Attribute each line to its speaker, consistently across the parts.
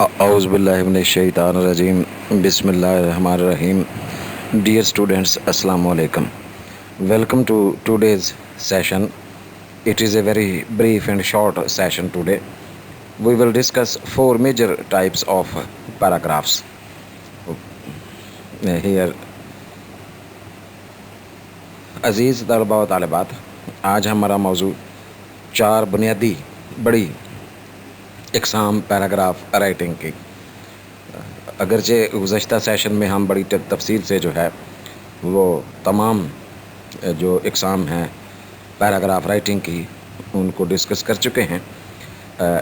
Speaker 1: औज़ुबिल्लाहिमिनश्शैतानिर्रजीम बिस्मिल्लाहिर्रहमानिर्रहीम. Dear students, Assalamu alaikum. Welcome to today's session. It is a very brief and short session today. We will discuss four major types of paragraphs. Here, अज़ीज़ तलबा व तालिबात, आज हमारा मौजू चार बुनियादी बड़ी इकसाम पैराग्राफ राइटिंग की. अगरचे गुज़श्ता सेशन में हम बड़ी तफसील से जो है वो तमाम जो इकसाम हैं पैराग्राफ राइटिंग की उनको डिस्कस कर चुके हैं,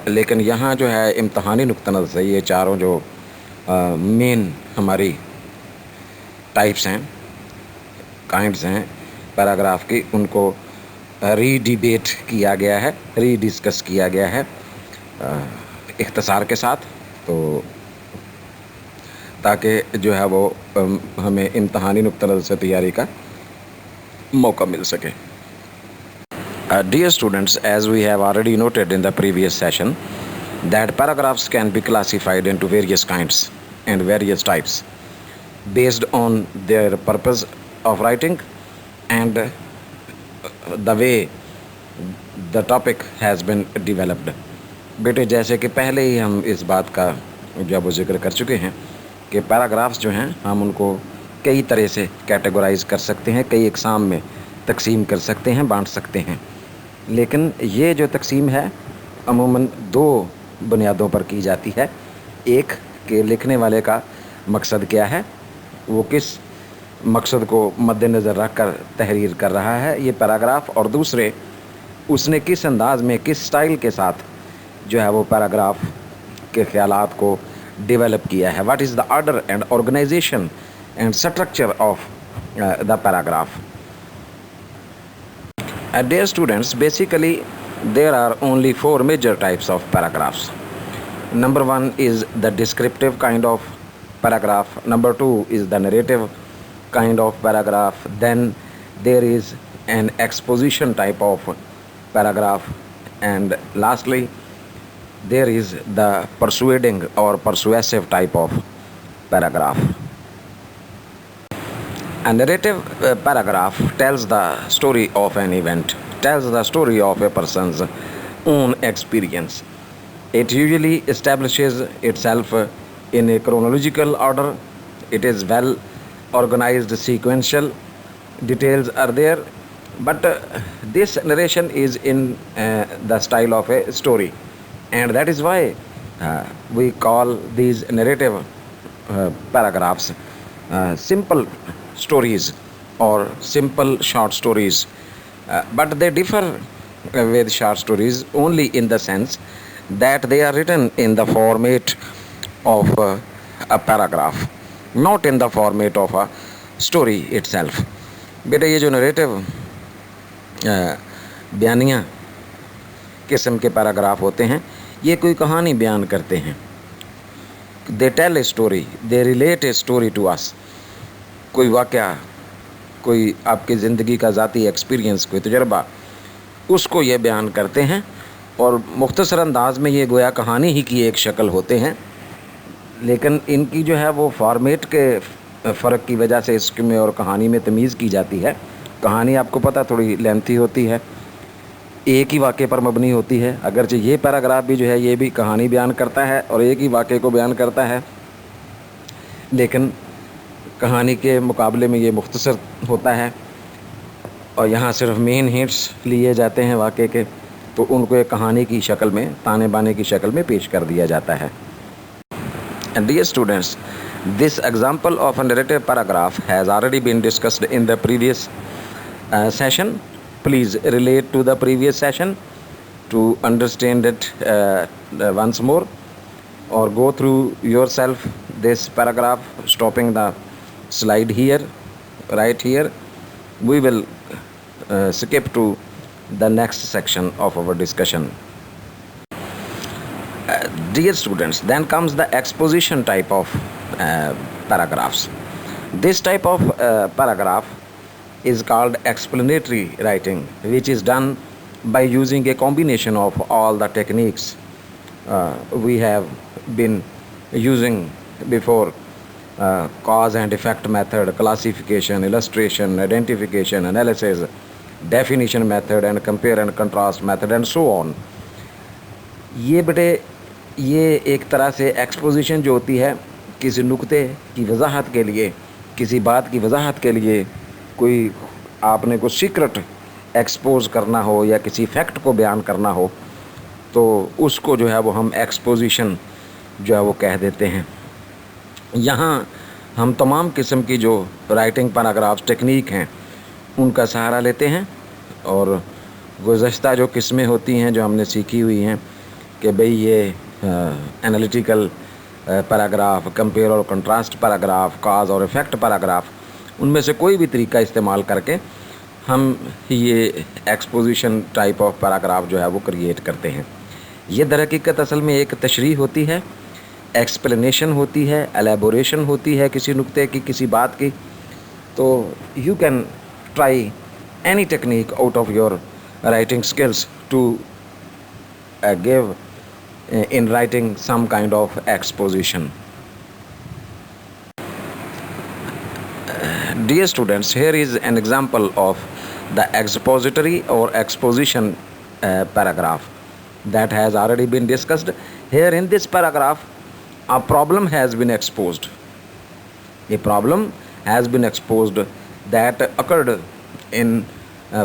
Speaker 1: लेकिन यहाँ जो है इम्तहानी नुक्ता नज़र से ये चारों जो मेन हमारी टाइप्स हैं, काइंड्स हैं पैराग्राफ की, उनको रीडिबेट किया गया है, रीडिस्कस किया गया है इख्तिसार के साथ, तो ताकि जो है वो हमें इम्तहानी नुक्ता नज़र से तैयारी का मौका मिल सके. Dear students, as we have already noted in the previous session that paragraphs can be classified into various kinds and various types based on their purpose of writing and the way the topic has been developed. बेटे, जैसे कि पहले ही हम इस बात का जब जिक्र कर चुके हैं कि पैराग्राफ्स जो हैं हम उनको कई तरह से कैटेगराइज कर सकते हैं, कई इकसाम में तकसीम कर सकते हैं, बांट सकते हैं, लेकिन ये जो तकसीम है अमूमन दो बुनियादों पर की जाती है. एक कि लिखने वाले का मकसद क्या है, वो किस मकसद को मद्देनज़र रख कर तहरीर कर रहा है ये पैराग्राफ, और दूसरे उसने किस अंदाज में, किस स्टाइल के साथ जो है वो पैराग्राफ के ख़यालात को डेवलप किया है. What is the order and organisation and structure of the paragraph. Dear students, basically there are only four major types of paragraphs. Number one is the descriptive kind of paragraph. Number two is the narrative kind of paragraph. Then there is an exposition type of paragraph. And lastly, there is the persuading or persuasive type of paragraph. A narrative paragraph tells the story of an event, tells the story of a person's own experience. It usually establishes itself in a chronological order. It is well organized, sequential. Details are there, but this narration is in the style of a story, and that is why we call these narrative paragraphs simple stories or simple short stories. But they differ with short stories only in the sense that they are written in the format of a paragraph, not in the format of a story itself. बेटा, ये जो narrative बयानिया किस्म के paragraph होते हैं, ये कोई कहानी बयान करते हैं. They tell a story, they relate a story to us. कोई वाक़या, कोई आपकी ज़िंदगी का ज़ाती एक्सपीरियंस, कोई तजर्बा, उसको ये बयान करते हैं और मुख्तसर अंदाज में ये गोया कहानी ही की एक शक्ल होते हैं. लेकिन इनकी जो है वो फॉर्मेट के फ़र्क की वजह से इसमें और कहानी में तमीज़ की जाती है. कहानी आपको पता थोड़ी लेंथी होती है, एक ही वाक़े पर मबनी होती है. अगरचे ये पैराग्राफ भी जो है ये भी कहानी बयान करता है और एक ही वाक़े को बयान करता है, लेकिन कहानी के मुकाबले में ये मुख्तसर होता है और यहाँ सिर्फ मेन हिंट्स लिए जाते हैं वाक़े के, तो उनको एक कहानी की शक्ल में, ताने बाने की शक्ल में पेश कर दिया जाता है. And dear students, this example of a narrative paragraph has already been discussed in the previous session. Please relate to the previous session to understand it once more, or go through yourself this paragraph, stopping the slide here, right here. We will skip to the next section of our discussion. Dear students, then comes the exposition type of paragraphs. This type of paragraph is called explanatory writing, which is done by using a combination of all the techniques we have been using before cause and effect method, classification, illustration, identification, analysis, definition method and compare and contrast method and so on. ये बेटे ये एक तरह से exposition जो होती है किसी नुक्ते की वजाहत के लिए, किसी बात की वजाहत के लिए, कोई आपने कुछ सीक्रेट एक्सपोज करना हो या किसी फैक्ट को बयान करना हो तो उसको जो है वो हम एक्सपोजिशन जो है वो कह देते हैं. यहाँ हम तमाम किस्म की जो राइटिंग पैराग्राफ्स टेक्निक हैं उनका सहारा लेते हैं और गुज़श्ता जो किस्में होती हैं जो हमने सीखी हुई हैं कि भाई ये एनालिटिकल पैराग्राफ, कंपेयर और कंट्रास्ट पैराग्राफ, काज और इफ़ेक्ट पैराग्राफ, उनमें से कोई भी तरीका इस्तेमाल करके हम ये एक्सपोजिशन टाइप ऑफ पैराग्राफ जो है वो क्रिएट करते हैं. ये दरहकीकत असल में एक तशरीह होती है, एक्सप्लेनेशन होती है, एलेबोरेशन होती है किसी नुक्ते की, किसी बात की. तो you can try any technique out of your writing skills to give in writing some kind of exposition. Dear students, here is an example of the expository or exposition paragraph that has already been discussed. Here in this paragraph, a problem has been exposed. A problem has been exposed that occurred in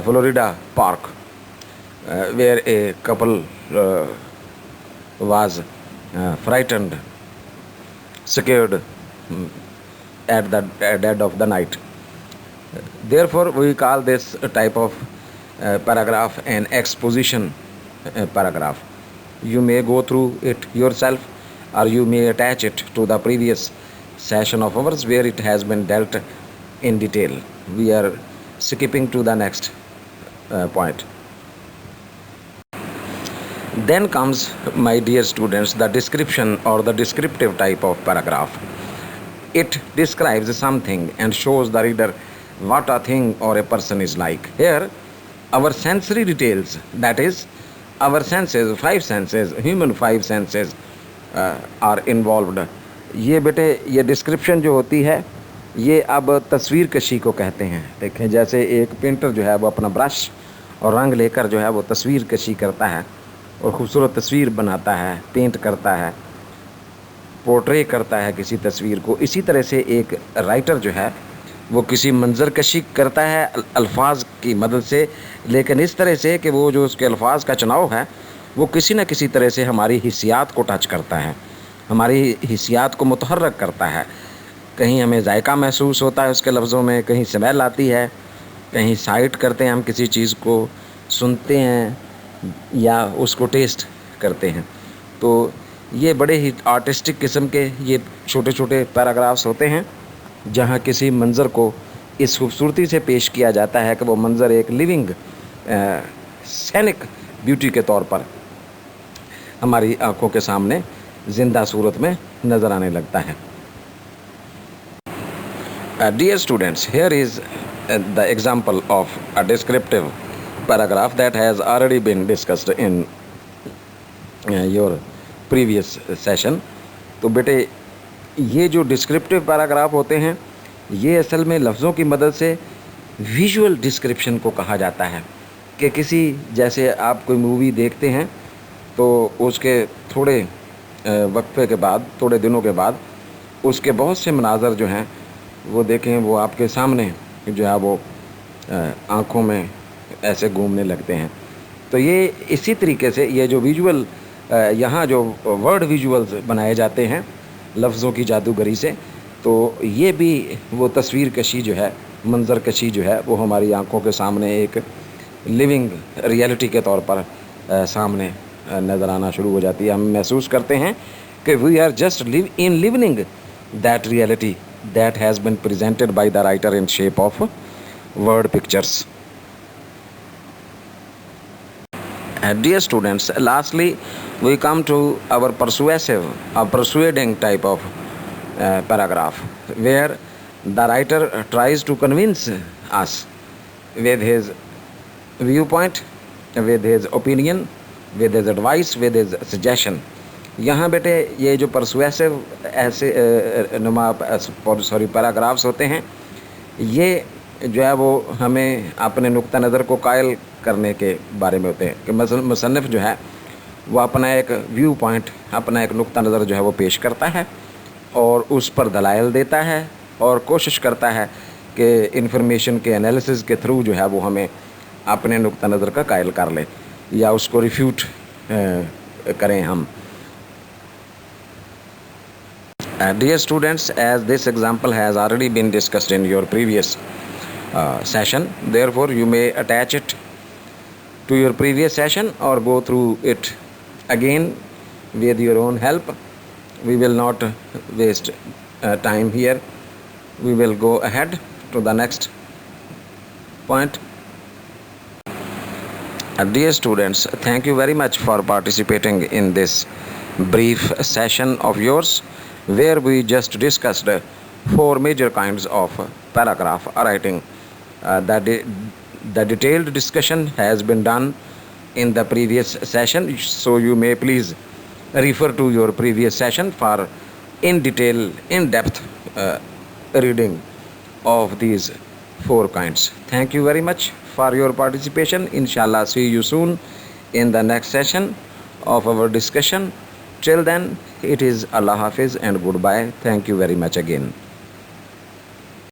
Speaker 1: Florida Park, where a couple was frightened, scared at the dead of the night. Therefore, we call this type of paragraph an exposition paragraph. You may go through it yourself or you may attach it to the previous session of ours where it has been dealt in detail. We are skipping to the next point. Then comes, my dear students, the description or the descriptive type of paragraph. It describes something and shows the reader what a thing or a person is like. Here, our sensory details, that is, our senses, five senses, human five senses are involved. ये बेटे ये description जो होती है ये अब तस्वीर कशी को कहते हैं. देखें जैसे एक पेंटर जो है वो अपना ब्रश और रंग लेकर जो है वो तस्वीर कशी करता है और ख़ूबसूरत तस्वीर बनाता है, पेंट करता है, पोर्ट्रे करता है किसी तस्वीर को. इसी तरह से एक राइटर जो है वो किसी मंज़र कशी करता है अल्फाज की मदद से, लेकिन इस तरह से कि वो जो उसके अल्फाज का चुनाव है वो किसी न किसी तरह से हमारी हिस्सियात को टच करता है, हमारी हिस्सियात को मुतहर्रक करता है. कहीं हमें जायका महसूस होता है उसके लफ्ज़ों में, कहीं स्मेल आती है, कहीं साइट करते हैं हम किसी चीज़ को, सुनते हैं या उसको टेस्ट करते हैं. तो ये बड़े ही आर्टिस्टिक किस्म के ये छोटे छोटे पैराग्राफ्स होते हैं जहाँ किसी मंज़र को इस खूबसूरती से पेश किया जाता है कि वो मंज़र एक लिविंग सैनिक ब्यूटी के तौर पर हमारी आँखों के सामने ज़िंदा सूरत में नज़र आने लगता है. Dear students, here is the example of a descriptive paragraph that has already been discussed in your previous session. तो बेटे ये जो डिस्क्रिप्टिव पैराग्राफ होते हैं ये असल में लफ्ज़ों की मदद से विजुअल डिस्क्रिप्शन को कहा जाता है कि किसी, जैसे आप कोई मूवी देखते हैं तो उसके थोड़े वक्फे के बाद, थोड़े दिनों के बाद उसके बहुत से मनाज़र जो हैं वो देखें वो आपके सामने जो है वो आँखों में ऐसे घूमने लगते हैं. तो ये इसी तरीके से ये जो विजुअल यहाँ जो वर्ड विजुअल्स बनाए जाते हैं लफ्ज़ों की जादूगरी से, तो ये भी वो तस्वीर कशी जो है, मंज़र कशी जो है वो हमारी आँखों के सामने एक लिविंग रियलिटी के तौर पर सामने नज़र आना शुरू हो जाती है. हम महसूस करते हैं कि we are just living that reality that has been presented by the writer in shape of word pictures. Dear students, lastly we come to our persuading type of paragraph where the writer tries to convince us with his viewpoint, with his opinion, with his advice, with his suggestion. यहाँ बेटे ये जो persuasive ऐसे paragraphs होते हैं, ये जो है वो हमें अपने नुक्ता नज़र को कायल करने के बारे में होते हैं कि मुसन्निफ़ जो है वो अपना एक व्यू पॉइंट, अपना एक नुक्ता नज़र जो है वो पेश करता है और उस पर दलाइल देता है और कोशिश करता है कि इंफॉर्मेशन के एनालिसिस के थ्रू जो है वो हमें अपने नुक्ता नज़र का कायल कर ले या उसको रिफ्यूट करें हम। Dear students, as this example has already been discussed in your previous session, therefore you may attach it to your previous session or go through it again with your own help. We will not waste time here. We will go ahead to the next point. Dear students, thank you very much for participating in this brief session of yours, where we just discussed 4 major kinds of paragraph writing. The detailed discussion has been done in the previous session, so you may please refer to your previous session for in-depth reading of these 4 kinds. Thank you very much for your participation. Inshallah, see you soon in the next session of our discussion. Till then, it is Allah Hafiz and goodbye. Thank you very much again.